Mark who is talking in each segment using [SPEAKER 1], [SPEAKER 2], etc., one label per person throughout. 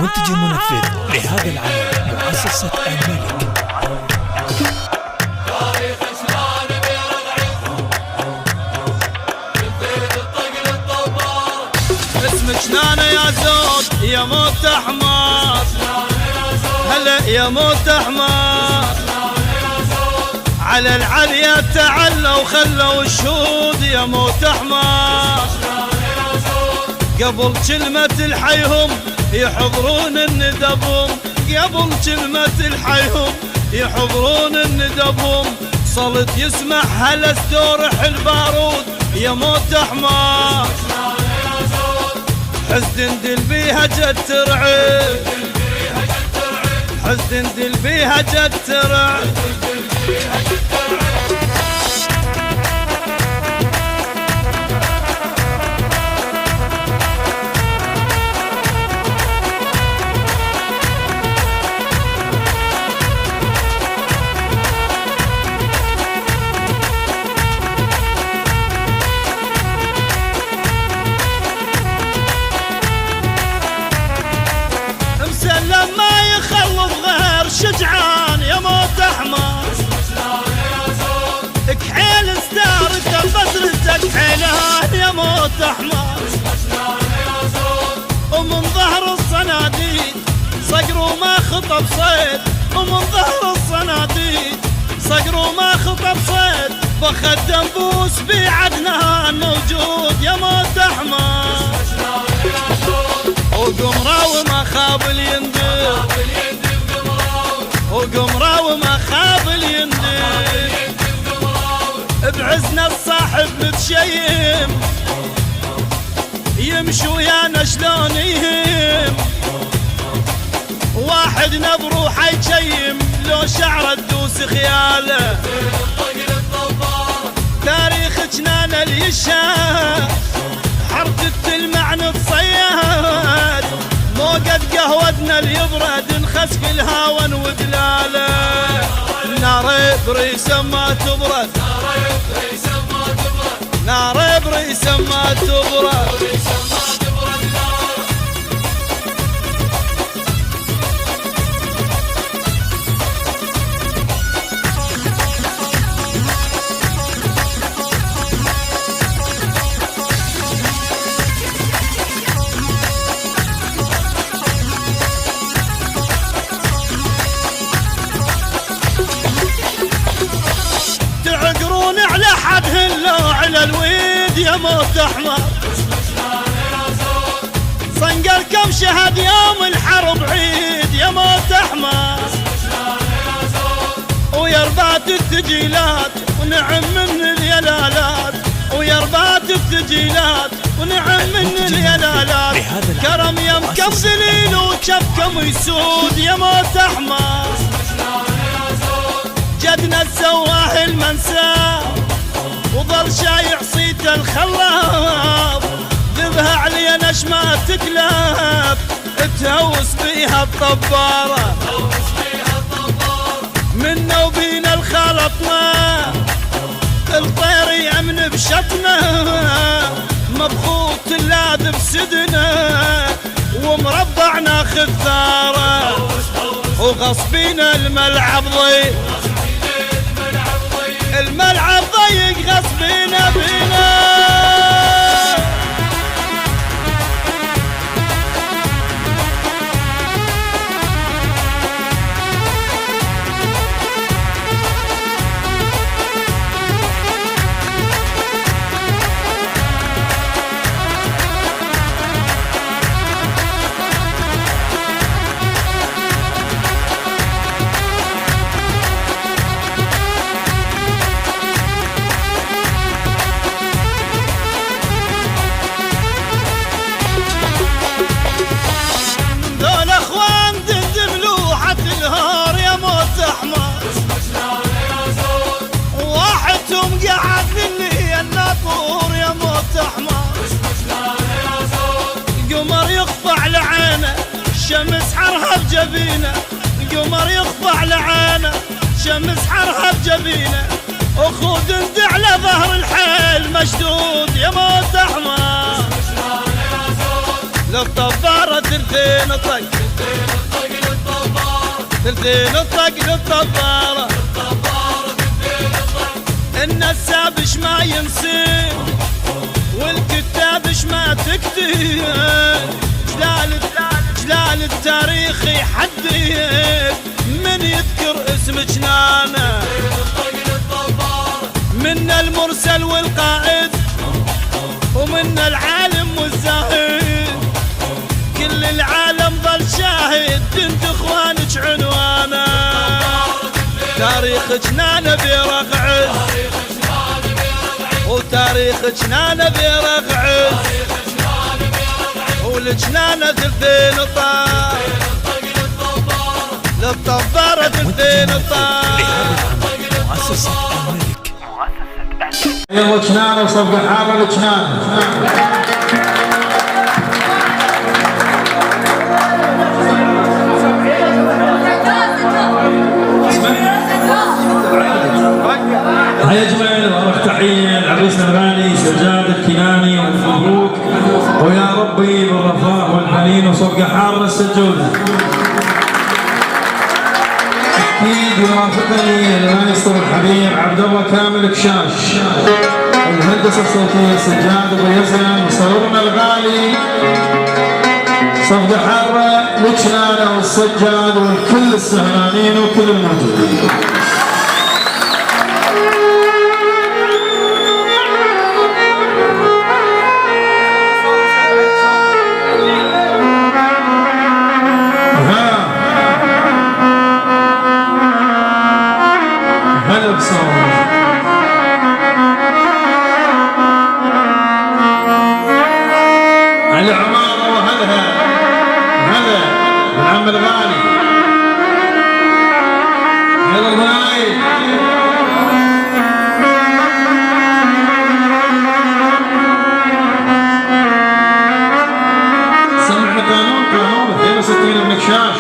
[SPEAKER 1] المنتج المنفذ لهذا العمل مؤسسة الملك.
[SPEAKER 2] اسمك نانا يا زود يا موت حمار، هلا يا موت حمار، على العليا تعلوا خلوا الشهود يا موت حمار، قبل كلمة الحيهم يحضرون الندبهم، قبل كلمة الحيهم يحضرون الندبهم، صلت يسمع هلا استورح البارود يا موت حمار، حزن دل بيها جد ترعب، حزن دل بيها جد ترعب. لما يخلص غير شجعان يا موت حمار، كحيل استارته بسرتك حيلان يا موت حمار، ومن ظهر الصناديد صقر وما خطب صيد، ومن ظهر الصناديد صقر وما خطب صيد، فخد دنبوس بعدنان موجود يا موت حمار، وقمرة وما خاب اليندب، وقمرة وما خاب اليندب، بعزنا الصاحب متشيم يمشي ويانا شلون يهم، واحد نظره حيجيم لو شعره تدوس خياله، تاريخ جنان اليشا حركة المعنى الصياد، موقد قهوتنا اليبرد نخس في الهاون ودلاله، نار بريسه ما تبرد، نار بريسه ما تبرد. على حدهن لو على الويد يا موت حمار، صنقركم شهد يوم الحرب عيد يا موت حمار، ويربات الثجيلات ونعم من اليلالات، ويربات الثجيلات ونعم من اليلالات، كرم يمكم ذليل وشفكم يسود يا موت حمار، جدنا السواه المنسى وظل شايع صيت الخلاف، ذبها علينا ما تكلف تهوس بيها الطبارة، منا وبينا الخلطنا الطير يأمن بشطنا، مبخوط اللاذ بسدنا ومربع ناخذ ثاره، وغصبينا الملعب ضيق، الملعب ضيق غصبنا بينا. واحدهم قاعد مني الناطور يا موت حمار، قمر يقطع لعينه شمس حرها بجبينه، قمر يقطع لعينه شمس حرها بجبينه، وخود انت على ظهر الحيل مشدود يا موت حمار، للطبارة ثلثين الطق ثلثين الطق للطبارة النسابش ما ينسي والكتابش ما تكتب جلال التاريخ يحدد من يذكر اسم جنانه من المرسل والقائد ومن العالم والزاهد كل العالم ظل شاهد بنت اخوانك عنوانه تاريخ جنانه بيرغعد وتاريخ جنانه بيرغعد والجنانه ثلثين الطار للطبارة ثلثين الطار
[SPEAKER 1] مؤسسة الملك
[SPEAKER 3] يلا جنانه وصفقة حارة لجنانه يجمل وأروح تحية لعريسنا الغالي سجاد الكناني ومبروك ويا ربي بالرفاء والحنين وصفقة حارة السجود. أكيد يرافقني المايسترو الحبيب عبد الله كامل كشاش الهندسة الصوتية سجاد أبو يزن مصورنا الغالي صفقة حارة لجنانه والسجاد وكل السهرانين وكل الموجودين. العمارة وهلها هلا العم الغالي هلا الغالي سمعنا قانون 62 بنكشاش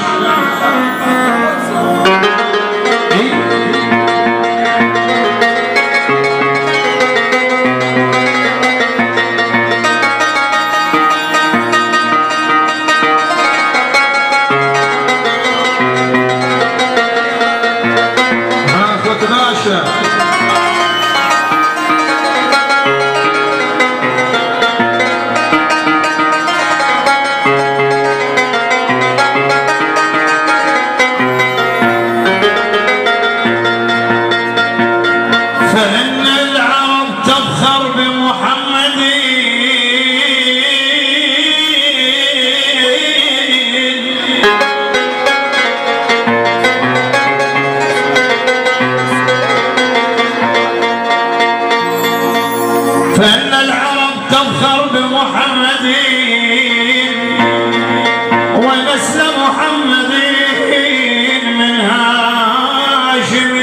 [SPEAKER 3] فإن العرب تفخر بمحمد فإن العرب تفخر بمحمد ونسل محمد من هاشم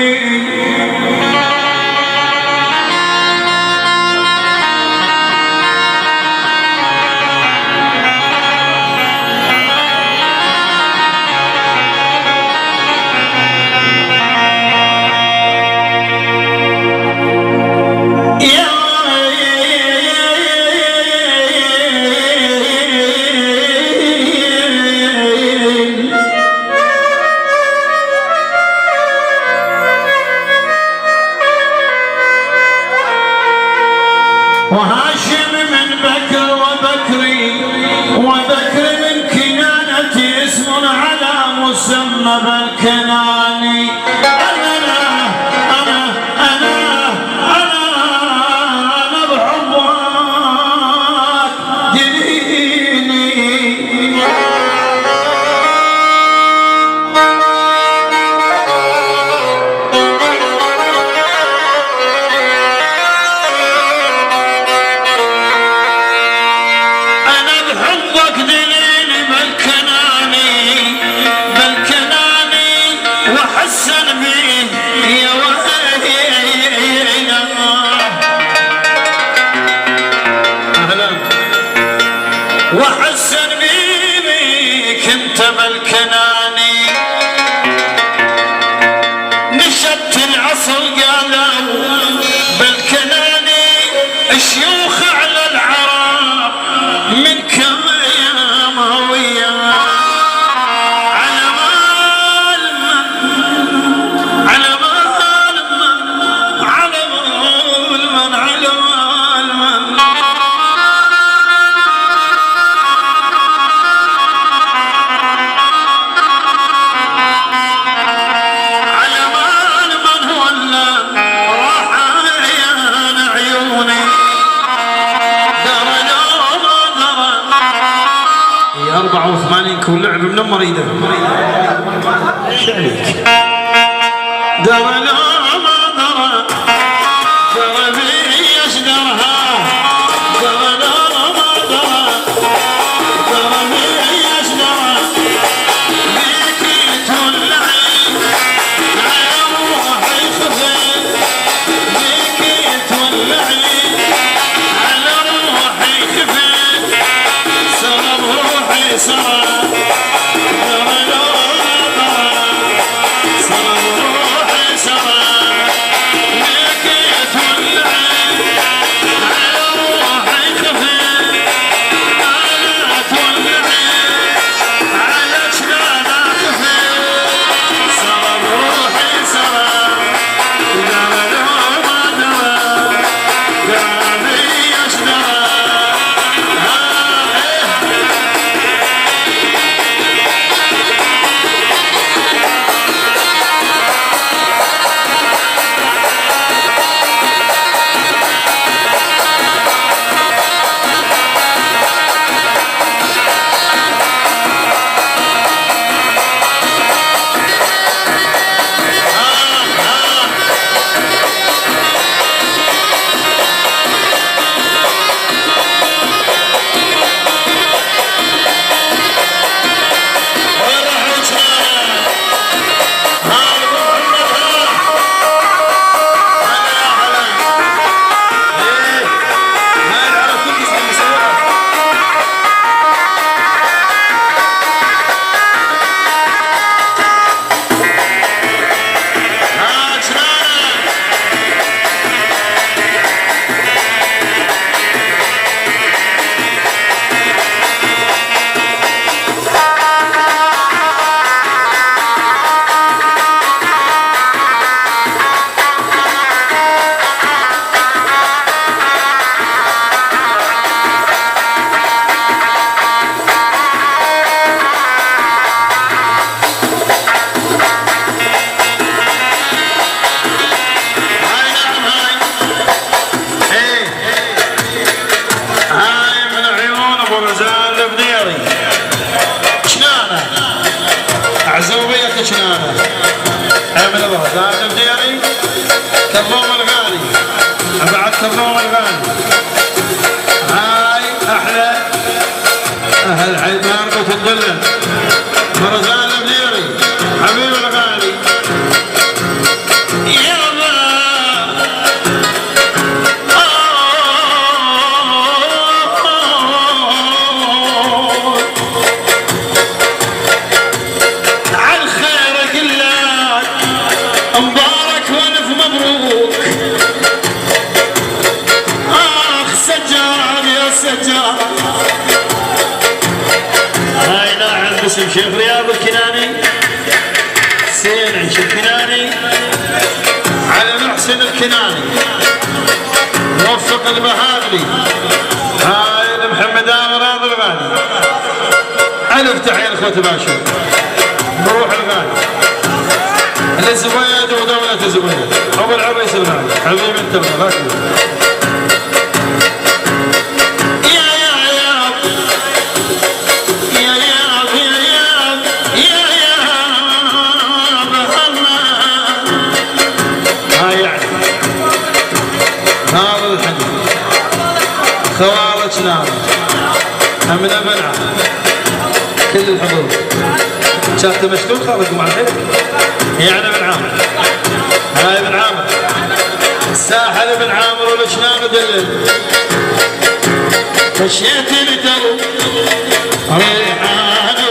[SPEAKER 3] وهاشم من بكر وبكري وبكر من كنانتي اسم على مسمى بالكناني أنا بحبك ديني وحسن بي يا أهلا وحسن بي كنت بالكناني نشدت العصر قالوا بالكناني الشيوخ على العرب من كم يوم من ام مريده شعليك درى لو ما درى درى بي ايش درها درى لو ما درى درى بي ايش درى بيك تولعي على روحي خفيت بيك تولعي على روحي خفيت سرب روحي سرب كظوم الغالي بعد كظوم الغالي هاي احلى اهل عيدان بتدلل مرزان المديري حبيب الغالي يابا عن خيرك الله مبارك والف مبروك سجاد يا سجاد هاي ناعم باسم شيخ رياض الكناني سين عيش الكناني على محسن الكناني موفق المهادلي هاي لمحمد امراض الغالي الف تحيه اخوة باشا بروح الغالي الزويد ودولة زويد ابو العريس الغالي حبيب انت الله خوالج نار من منع كل الحضور شافت مشتوت خالد مع الحين يعني بن عامر هاي بن عامر الساحل بن عامر والشنان دلل مشيت لدرب ريحان